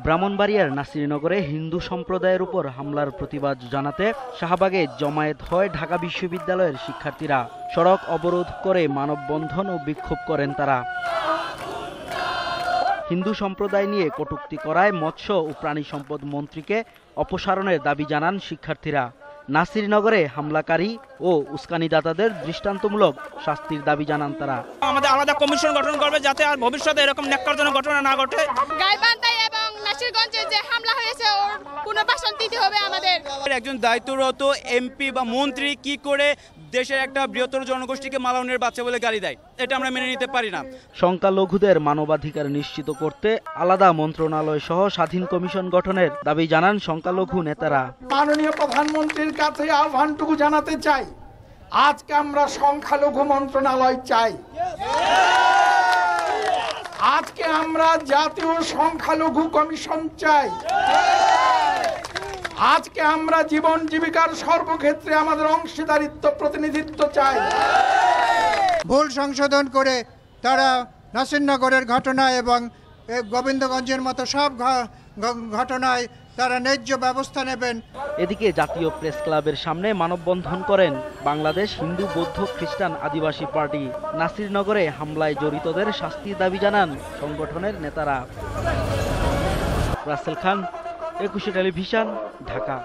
ব্রাহ্মণবাড়িয়ার নাসিরনগরে হিন্দু সম্প্রদায়ের উপর হামলার প্রতিবাদ জানাতে শাহবাগে জমায়েত হয় ঢাকা বিশ্ববিদ্যালয়ের শিক্ষার্থীরা। সড়ক অবরোধ করে মানববন্ধন ও বিক্ষোভ করেন তারা। হিন্দু সম্প্রদায় নিয়ে কটূক্তি করায় মৎস্য ও প্রাণী সম্পদ মন্ত্রীকে অপসারণের দাবি জানান শিক্ষার্থীরা। নাসিরনগরে হামলাকারী ও উস্কানিদাতাদের দৃষ্টান্তমূলক শাস্তির দাবি জানান তারা। আমাদের আলাদা কমিশন গঠন করবে যাতে আর ভবিষ্যতে এরকম ন্যাক্কারজনক ঘটনা না ঘটে। গাইবান্ধায় এবং নাসিরগঞ্জে যে হামলা হয়েছে ওর পুনর্বাসন দিতে হবে আমাদের। একজন দায়িত্বরত এমপি বা মন্ত্রী কি করে দেশের একটা বৃহত্তর জনগোষ্ঠীকে মালাউনের বাচ্চা বলে গালি দেয়, এটা আমরা মেনে নিতে পারি না। সংখ্যালঘুদের মানবাধিকার নিশ্চিত করতে আলাদা মন্ত্রণালয় সহ স্বাধীন কমিশন গঠনের দাবি জানান সংখ্যালঘু নেতারা। মাননীয় প্রধানমন্ত্রীর কাছে আহ্বানটুকু জানাতে চাই, আজকে আমরা সংখ্যালঘু মন্ত্রণালয় চাই। আজকে আমরা জাতীয় সংখ্যালঘু কমিশন চাই। আজকে আমরা জীবন জীবিকার সর্বক্ষেত্রে আমাদের অংশীদারিত্ব প্রতিনিধিত্ব চাই। ভুল সংশোধন করে তারা নাসিরনগরের ঘটনা এবং গোবিন্দগঞ্জের মতো সব ঘটনায় তারা ন্যায্য ব্যবস্থা নেবেন। এদিকে জাতীয় প্রেস ক্লাবের সামনে মানববন্ধন করেন বাংলাদেশ হিন্দু বৌদ্ধ খ্রিস্টান আদিবাসী পার্টি। নাসিরনগরে হামলায় জড়িতদের শাস্তির দাবি জানান সংগঠনের নেতারা। রাসেল খান, একুশে টেলিভিশন, ঢাকা।